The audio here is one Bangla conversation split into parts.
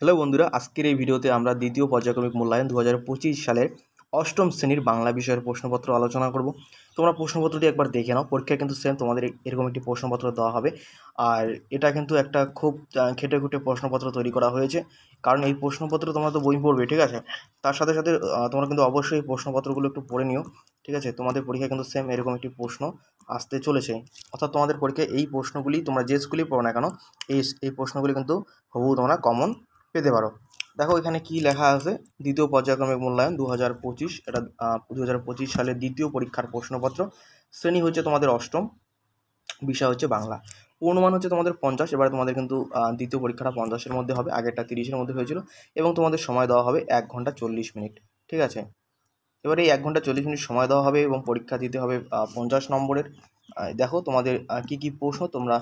হ্যালো বন্ধুরা, আজকের এই ভিডিওতে আমরা দ্বিতীয় পর্যায়ক্রমিক মূল্যায়ন 2025 সালের অষ্টম শ্রেণীর বাংলা বিষয়ের প্রশ্নপত্র আলোচনা করব। তোমরা প্রশ্নপত্রটি একবার দেখে নাও। পরীক্ষা কিন্তু সেম তোমাদের এরকম একটি প্রশ্নপত্র দেওয়া হবে। আর এটা কিন্তু একটা খুব খেটে খুঁটে প্রশ্নপত্র তৈরি করা হয়েছে, কারণ এই প্রশ্নপত্র তোমরা তো বই পড়বে, ঠিক আছে? তার সাথে সাথে তোমরা কিন্তু অবশ্যই এই প্রশ্নপত্রগুলো একটু পড়ে নিও, ঠিক আছে? তোমাদের পরীক্ষায় কিন্তু সেম এরকম একটি প্রশ্ন আসতে চলেছে। অর্থাৎ তোমাদের পরীক্ষায় এই প্রশ্নগুলি তোমরা যে স্কুলেই পড়ো না কেন, এই প্রশ্নগুলি কিন্তু হুবহু তোমরা কমন পেতে পারো। দেখো এখানে কি লেখা আছে, দ্বিতীয় পর্যায়ক্রমিক মূল্যায়ন 2025, এটা 2025 সালের দ্বিতীয় পরীক্ষার প্রশ্নপত্র। শ্রেণী হচ্ছে তোমাদের অষ্টম, বিষয় হচ্ছে বাংলা। পূর্ণমান হচ্ছে তোমাদের 50। এবারে তোমাদের কিন্তু দ্বিতীয় পরীক্ষাটা 50-এর মধ্যে হবে, আগেরটা 30-এর মধ্যে হয়েছিল। এবং তোমাদের সময় দেওয়া হবে 1 ঘন্টা 40 মিনিট, ঠিক আছে? এবারে এই 1 ঘন্টা 40 মিনিট সময় দেওয়া হবে এবং পরীক্ষা দিতে হবে 50 নম্বরের। দেখো তোমাদের কী কী প্রশ্ন তোমরা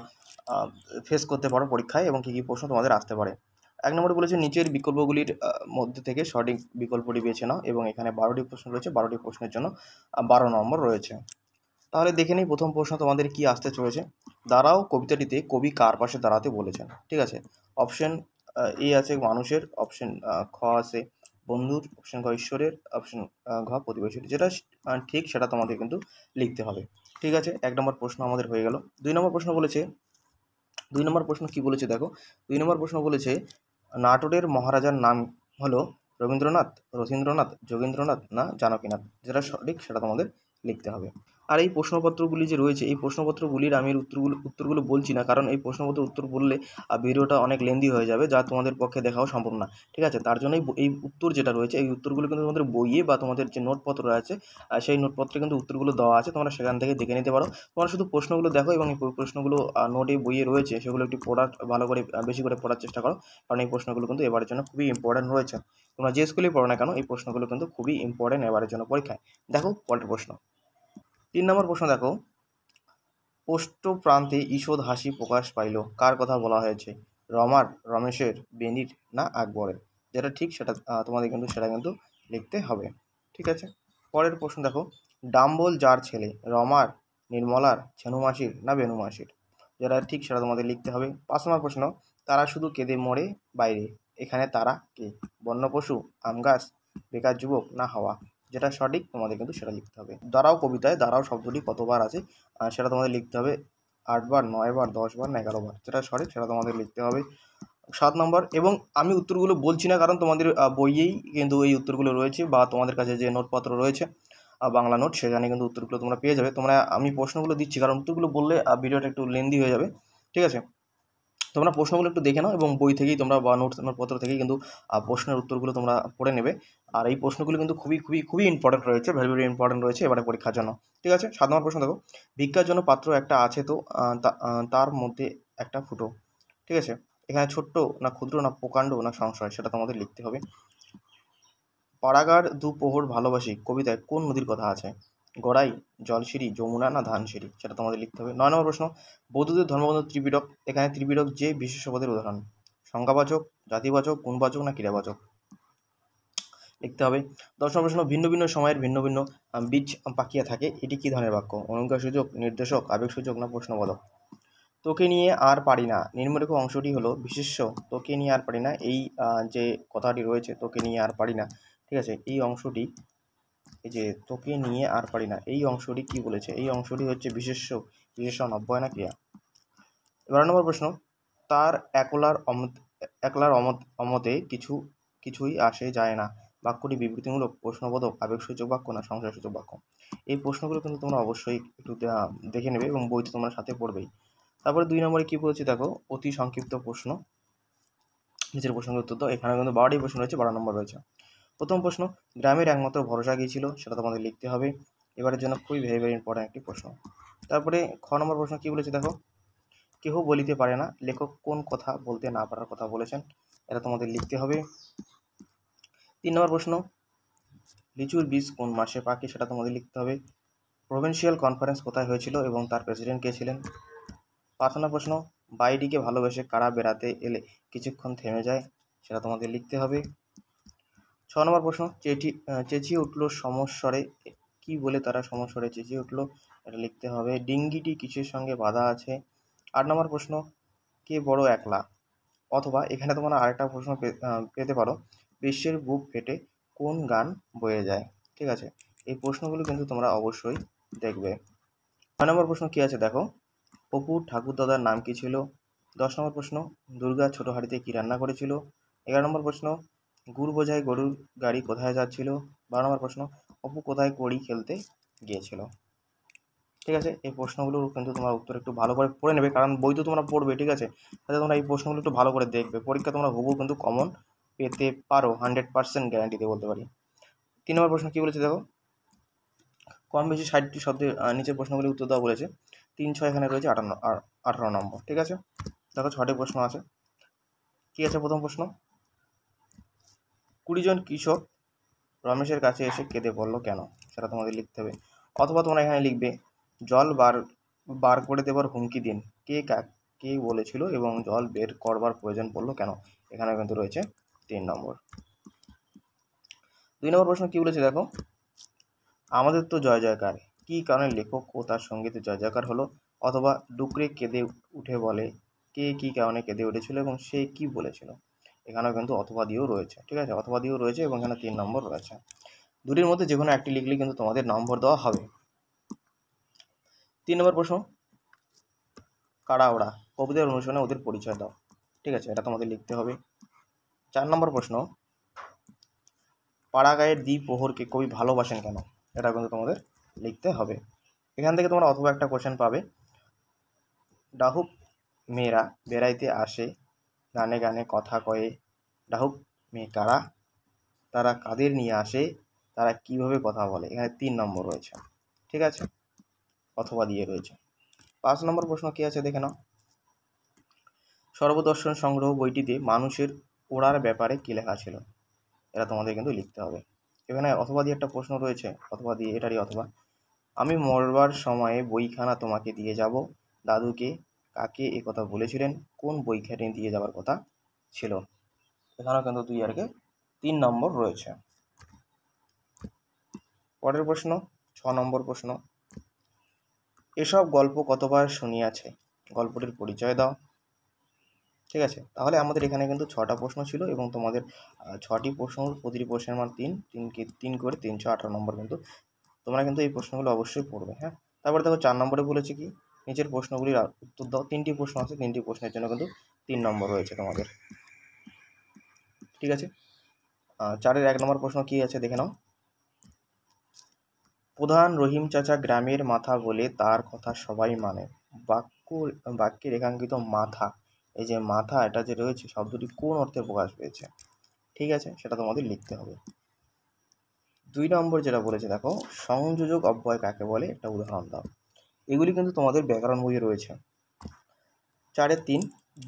ফেস করতে পারো পরীক্ষায় এবং কী কী প্রশ্ন তোমাদের আসতে পারে। 1 নম্বরে বলেছে নিচের বিকল্পগুলির মধ্যে থেকে সঠিক বিকল্পটি বেছে নাও, এবং এখানে 12টি প্রশ্ন রয়েছে, 12টি প্রশ্নের জন্য 12 নম্বর রয়েছে। তাহলে দেখে নিই প্রথম প্রশ্ন তোমাদের কি আসতে চলেছে। দাঁড়াও কবিতাটিতে কবি কার পাশে দাঁড়াতে বলেছেন, ঠিক আছে? অপশন এ আছে মানুষের, অপশন খ আছে বন্ধুর, অপশন গ ঈশ্বরের, অপশন ঘ প্রতিবেশীর। যেটা ঠিক সেটা তোমাদের কিন্তু লিখতে হবে, ঠিক আছে? 1 নম্বর প্রশ্ন আমাদের হয়ে গেল। 2 নম্বর প্রশ্ন বলেছে, 2 নম্বর প্রশ্ন কি বলেছে দেখো। 2 নম্বর প্রশ্ন বলেছে নাটোরের মহারাজার নাম হলো রবীন্দ্রনাথ, রথীন্দ্রনাথ, যোগীন্দ্রনাথ না জানকীনাথ। যেটা সঠিক সেটা তোমাদের লিখতে হবে। আর এই প্রশ্নপত্রগুলি যে রয়েছে, এই প্রশ্নপত্রগুলির আমি উত্তরগুলো বলছি না, কারণ এই প্রশ্নপত্রের উত্তর বললে ভিডিওটা অনেক লেন্দি হয়ে যাবে, যা তোমাদের পক্ষে দেখাও সম্ভব না, ঠিক আছে? তার জন্যই এই উত্তর যেটা রয়েছে, এই উত্তরগুলো কিন্তু তোমাদের বইয়ে বা তোমাদের যে নোটপত্র আছে, সেই নোটপত্রে কিন্তু উত্তরগুলো দেওয়া আছে, তোমরা সেখান থেকে দেখে নিতে পারো। তোমরা শুধু প্রশ্নগুলো দেখো এবং এই প্রশ্নগুলো নোটে বইয়ে রয়েছে, সেগুলো একটু পড়ার ভালো করে বেশি করে পড়ার চেষ্টা করো, কারণ এই প্রশ্নগুলো কিন্তু এবারের জন্য খুবই ইম্পর্টেন্ট রয়েছে। তোমরা যে স্কুলেই পড়ো না কেন, এই প্রশ্নগুলো কিন্তু খুবই ইম্পর্টেন্ট এবারের জন্য পরীক্ষায়। দেখো পরের প্রশ্ন, 3 নম্বর প্রশ্ন দেখো। পোষ্ট প্রান্তে ঈষৎ হাসি প্রকাশ পাইল, কার কথা বলা হয়েছে? রমার, রমেশের, বেনির না আকবরের? যেটা ঠিক সেটা তোমাদের কিন্তু সেটা কিন্তু লিখতে হবে, ঠিক আছে? পরের প্রশ্ন দেখো। ডাম্বল যার ছেলে, রমার, নির্মলার, ছেনুমাসির না বেনুমাসির? যেটা ঠিক সেটা তোমাদের লিখতে হবে। 5 নম্বর প্রশ্ন। তারা শুধু কেঁদে মরে বাইরে, এখানে তারা কে? বন্য পশু, আম গাছ, বেকার যুবক না হাওয়া? যেটা সঠিক তোমাদের কিন্তু সেটা লিখতে হবে। দাঁড়াও কবিতায় দাঁড়াও শব্দটি কতবার আছে সেটা তোমাদের লিখতে হবে। 8 বার, 9 বার, 10 বার না 11 বার? যেটা সঠিক সেটা তোমাদের লিখতে হবে। 7 নম্বর, এবং আমি উত্তরগুলো বলছি না, কারণ তোমাদের বইয়েই কিন্তু এই উত্তরগুলো রয়েছে, বা তোমাদের কাছে যে নোটপত্র রয়েছে বাংলা নোট, সেখানে কিন্তু উত্তরগুলো তোমরা পেয়ে যাবে। তোমরা, আমি প্রশ্নগুলো দিচ্ছি কারণ উত্তরগুলো বললে ভিডিওটা একটু লেন্দি হয়ে যাবে, ঠিক আছে? তোমরা প্রশ্নগুলো একটু দেখে নাও এবং বই থেকেই তোমরা বা নোটপত্র থেকেই কিন্তু প্রশ্নের উত্তরগুলো তোমরা পড়ে নেবে। আর এই প্রশ্নগুলো কিন্তু খুবই খুবই খুবই ইম্পর্টেন্ট রয়েছে, ভেরি ভেরি ইম্পর্টেন্ট রয়েছে এবারে পরীক্ষার জন্য, ঠিক আছে? 7 নম্বর প্রশ্ন দেখো। ভিক্ষার জন্য পাত্র একটা আছে তো, তার মধ্যে একটা ফুটো, ঠিক আছে? এখানে ছোট্ট না ক্ষুদ্র না প্রকাণ্ড না সংশয়, সেটা তোমাদের লিখতে হবে। পাড়াগার দুপোহর ভালোবাসি কবিতায় কোন নদীর কথা আছে? গড়াই, জলসিঁড়ি, যমুনা না ধানসিঁড়ি? সেটা তোমাদের লিখতে হবে। 9 নম্বর প্রশ্ন। বৌদ্ধদের ধর্মগ্রন্থ ত্রিপিটক, এখানে ত্রিপিটক যে বিশেষ্যপদের উদাহরণ? সংজ্ঞাবাচক, জাতিবাচক, গুণবাচক না ক্রিয়াবাচক? লিখতে হবে। 10 নম্বর প্রশ্ন। ভিন্ন ভিন্ন সময়ের ভিন্ন ভিন্ন বীজ পাকিয়া থাকে, এটি কী ধরনের বাক্য? অনুজ্ঞাসূচক, নির্দেশক, আবেগসূচক না প্রশ্নবোধক? তোকে নিয়ে আর পারি না নিম্নরেখ অংশটি হলো বিশেষ্য। তোকে নিয়ে আর পারি না, এই যে কথাটি রয়েছে তোকে নিয়ে আর পারি না, ঠিক আছে? এই অংশটি, এই যে তোকে নিয়ে আর পারি না, এই অংশটি কি বলেছে? এই অংশটি হচ্ছে বিশেষ্য, বিশেষণ, অব্যয় না ক্রিয়া? 12 নম্বর প্রশ্ন। তার একলার অমতে কিছুই আসে যায় না, বাক্যটি বিবৃতিমূলক, প্রশ্নবোধক, আবেগসূচক বাক্য না সংশয়সূচক বাক্য? এই প্রশ্নগুলো কিন্তু তোমরা অবশ্যই একটু দেখে নেবে এবং বইতে তোমরা সাথে পড়বেই। তারপরে 2 নম্বরে কি বলছি দেখো। অতি সংক্ষিপ্ত প্রশ্ন, নিচের প্রশ্নের উত্তর দাও। এখানে কিন্তু 12টি প্রশ্ন রয়েছে, 12 নম্বর রয়েছে। প্রথম প্রশ্ন। গ্রামের একমাত্র ভরসা গিয়েছিল, সেটা তোমাদের লিখতে হবে। এবারের জন্য খুবই ভেরি ভেরি ইম্পর্টেন্ট একটি প্রশ্ন। তারপরে খ নম্বর প্রশ্ন কি বলেছে দেখো। কেহ বলিতে পারে না, লেখক কোন কথা বলতে না পারার কথা বলেছেন? এটা তোমাদের লিখতে হবে। 3 নম্বর প্রশ্ন। লিচুর বীজ কোন মাসে পাকে? সেটা তোমাদের লিখতে হবে। প্রভিন্সিয়াল কনফারেন্স কোথায় হয়েছিল এবং তার প্রেসিডেন্ট কে ছিলেন? 5 নম্বর প্রশ্ন। বাইডিকে ভালোবেসে কারা বেড়াতে এলে কিছুক্ষণ থেমে যায়? সেটা তোমাদের লিখতে হবে। 6 নম্বর প্রশ্ন। চেঁচিয়ে উঠল সমস্বরে, কি বলে তারা সমস্বরে চেঁচিয়ে উঠল? এটা লিখতে হবে। ডিঙ্গিটি কিসের সঙ্গে বাঁধা আছে? 8 নম্বর প্রশ্ন। কে বড় একলা? অথবা এখানে তোমরা আরেকটা প্রশ্ন পেতে পারো, বিশ্বের বুক ফেটে কোন গান বয়ে যায়। ঠিক আছে, এই প্রশ্নগুলো কিন্তু তোমরা অবশ্যই দেখবে। 9 নম্বর প্রশ্ন কি আছে দেখো, অপু ঠাকুরদাদার নাম কি ছিল। 10 নম্বর প্রশ্ন, দুর্গা ছোট হাঁড়িতে কি রান্না করেছিল। 11 নম্বর প্রশ্ন, গুড় বোঝাই গরুর গাড়ি কোথায় যাচ্ছিল। 12 নম্বর প্রশ্ন, অপু কোথায় কড়ি খেলতে গিয়েছিল। ঠিক আছে, এই প্রশ্নগুলো কিন্তু তোমরা উত্তর একটু ভালো করে পড়ে নেবে, কারণ বই তো তোমরা পড়বে। ঠিক আছে, তাহলে তোমরা এই প্রশ্নগুলো একটু ভালো করে দেখবে, পরীক্ষা তোমরা হুবহু কিন্তু কমন পেতে পারো, 100% গ্যারান্টি দিয়ে বলতে পারি। 3 নম্বর প্রশ্ন কি বলেছে দেখো, কম বেশি 60টি শব্দের নিচের প্রশ্নগুলি উত্তর দেওয়া বলেছে। 3, 6 এখানে রয়েছে 18 নম্বর। ঠিক আছে, দেখো 6টি প্রশ্ন আছে। কি আছে প্রথম প্রশ্ন, 20 জন কৃষক রমেশের কাছে এসে কেঁদে পড়লো কেন, সেটা তোমাদের লিখতে হবে। অথবা তোমরা এখানে লিখবে, জল বার করে দেবার হুমকি দিন, কে বলেছিল এবং জল বের করবার প্রয়োজন পড়লো কেন, এখানে কিন্তু রয়েছে 3 নম্বর। 2 নম্বর প্রশ্ন কি বলেছে দেখো, আমাদের তো জয় জয়কার, কি কারণে লেখক ও তার সঙ্গীতে জয় জয়কার হলো। অথবা ডুকরে কেঁদে উঠে বলে, কে কি কারণে কেঁদে উঠেছিল এবং সে কি বলেছিল, এখানেও কিন্তু অথবা দিয়েও রয়েছে। ঠিক আছে, অথবা দিয়েও রয়েছে এবং এখানে 3 নম্বর রয়েছে। দুটির মধ্যে যে কোনো একটি লিখলে কিন্তু তোমাদের নম্বর দেওয়া হবে। 3 নম্বর প্রশ্ন, কারা ওরা, কবিদের অনুসরণে ওদের পরিচয় দাও। ঠিক আছে, এটা তোমাদের লিখতে হবে। 4 নম্বর প্রশ্ন, পাড়াগাঁয়ের দ্বিপ্রহরকে কবি ভালোবাসেন কেন, এটা কিন্তু তোমাদের লিখতে হবে। এখান থেকে তোমরা অথবা একটা কোশ্চেন পাবে, ডাহুক মেয়েরা বেড়াইতে আসে, গানে গানে কথা কয়ে, ডাহুক মেয়ে কারা, তারা কাদের নিয়ে আসে, তারা কিভাবে কথা বলে, এখানে 3 নম্বর রয়েছে। ঠিক আছে, অথবা দিয়ে রয়েছে। 5 নম্বর প্রশ্ন কি আছে দেখে নাও, সর্বদর্শন সংগ্রহ বইটিতে মানুষের ওড়ার ব্যাপারে কি লেখা ছিল, এটা তোমাদের কিন্তু লিখতে হবে। এখানে অথবা দিয়ে একটা প্রশ্ন রয়েছে, অথবা দিয়ে এটারই অথবা, আমি মরবার সময়ে বইখানা তোমাকে দিয়ে যাব, দাদুকে কাকে এ কথা বলেছিলেন, কোন বইখানে দিয়ে যাবার কথা ছিল, এখানেও কিন্তু 2 আর 3 নম্বর রয়েছে। পরের প্রশ্ন 6 নম্বর প্রশ্ন, এসব গল্প কতবার শুনিয়াছে, গল্পটির পরিচয় দাও। ঠিক আছে, তাহলে আমাদের এখানে কিন্তু 6টা প্রশ্ন ছিল এবং তোমাদের 6টি প্রশ্ন, প্রতিটি প্রশ্নের মান 3 করে 318 নম্বর। কিন্তু তোমরা কিন্তু এই প্রশ্নগুলো অবশ্যই পড়বে। হ্যাঁ, তারপরে দেখো 4 নম্বরে বলেছে কি, নিচের প্রশ্নগুলির উত্তর দাও। 3টি প্রশ্ন আছে, 3টি প্রশ্নের জন্য কিন্তু 3 নম্বর রয়েছে তোমাদের। ঠিক আছে, 4-এর 1 নম্বর প্রশ্ন কি আছে দেখে নাও, প্রধান রহিম চাচা গ্রামের মাথা বলে তার কথা সবাই মানে, বাক্যে রেখাঙ্কিত মাথা, এই যে মাথা এটা যে রয়েছে শব্দটি কোন অর্থে প্রকাশ পেয়েছে। ঠিক আছে, সেটা তোমাদের লিখতে হবে। 2 নম্বর যেটা বলেছে দেখো, সংযোজক অব্যয় কাকে বলে, একটা উদাহরণ দাও। এগুলি কিন্তু তোমাদের ব্যাকরণ বইয়ে রয়েছে। 4-এর 3,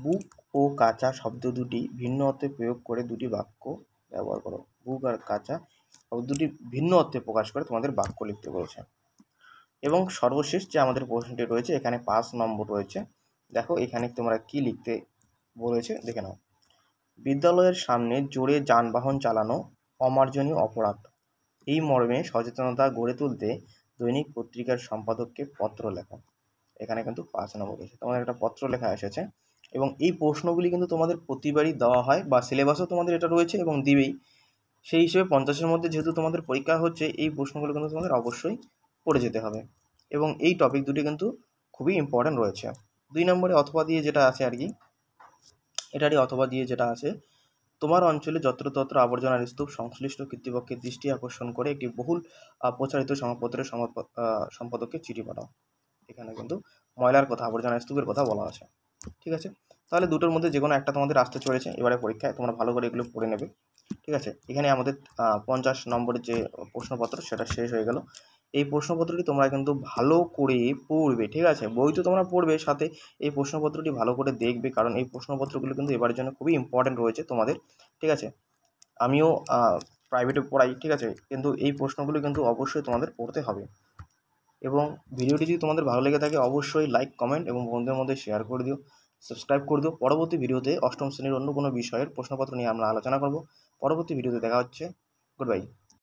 বুক ও কাঁচা শব্দ দুটি ভিন্ন অর্থে প্রয়োগ করে দুটি বাক্য ব্যবহার করো। বুক আর কাঁচা শব্দ দুটি ভিন্ন অর্থে প্রকাশ করে তোমাদের বাক্য লিখতে বলেছে। এবং সর্বশেষ যে আমাদের প্রশ্নটি রয়েছে, এখানে 5 নম্বর রয়েছে। দেখো এখানে তোমরা কি লিখতে বলেছে দেখে নাও, বিদ্যালয়ের সামনে জোরে যানবাহন চালানো অমার্জনীয় অপরাধ, এই মর্মে সচেতনতা গড়ে তুলতে দৈনিক পত্রিকার সম্পাদককে পত্র লেখো। এখানে কিন্তু 5 নম্বর রয়েছে, তোমাদের একটা পত্র লেখা এসেছে এবং এই প্রশ্নগুলি কিন্তু তোমাদের প্রতিবারই দেওয়া হয় বা সিলেবাসও তোমাদের এটা রয়েছে এবং দিবেই। সেই হিসেবে 50-এর মধ্যে যেহেতু তোমাদের পরীক্ষা হচ্ছে, এই প্রশ্নগুলো কিন্তু তোমাদের অবশ্যই পড়ে যেতে হবে এবং এই টপিক দুটি কিন্তু খুবই ইম্পর্ট্যান্ট রয়েছে। 2 নম্বরে অথবা দিয়ে যেটা আছে আর কি, এটারই অথবা দিয়ে যেটা আছে, তোমার অঞ্চলে যত্রতত্র আবর্জনার স্তূপ সংশ্লিষ্ট কর্তৃপক্ষের দৃষ্টি আকর্ষণ করে একটি বহুল প্রচারিত সংবাদপত্রের সম্পাদককে চিঠি পাঠাও। এখানে কিন্তু ময়লার কথা, আবর্জনার স্তূপের কথা বলা আছে। ঠিক আছে, তাহলে দুটোর মধ্যে যে কোনো একটা তোমাদের আসতে চলেছে এবারে পরীক্ষায়, তোমরা ভালো করে এগুলো পড়ে নেবে। ঠিক আছে, এখানে আমাদের 50 নম্বরের যে প্রশ্নপত্র সেটা শেষ হয়ে গেল। এই প্রশ্নপত্রটি তোমরা কিন্তু ভালো করে পড়বে। ঠিক আছে, বই তো তোমরা পড়বে, সাথে এই প্রশ্নপত্রটি ভালো করে দেখবে, কারণ এই প্রশ্নপত্রগুলো কিন্তু এবারের জন্য খুবই ইম্পর্ট্যান্ট রয়েছে তোমাদের। ঠিক আছে, আমিও প্রাইভেটে পড়াই। ঠিক আছে, কিন্তু এই প্রশ্নগুলো কিন্তু অবশ্যই তোমাদের পড়তে হবে। এবং ভিডিওটি যদি তোমাদের ভালো লেগে থাকে অবশ্যই লাইক, কমেন্ট এবং বন্ধুদের মধ্যে শেয়ার করে দিও, সাবস্ক্রাইব করে দিও। পরবর্তী ভিডিওতে 8ম শ্রেণীর অন্য কোনো বিষয়ের প্রশ্নপত্র নিয়ে আমরা আলোচনা করব। পরবর্তী ভিডিওতে দেখা হচ্ছে। Good bye.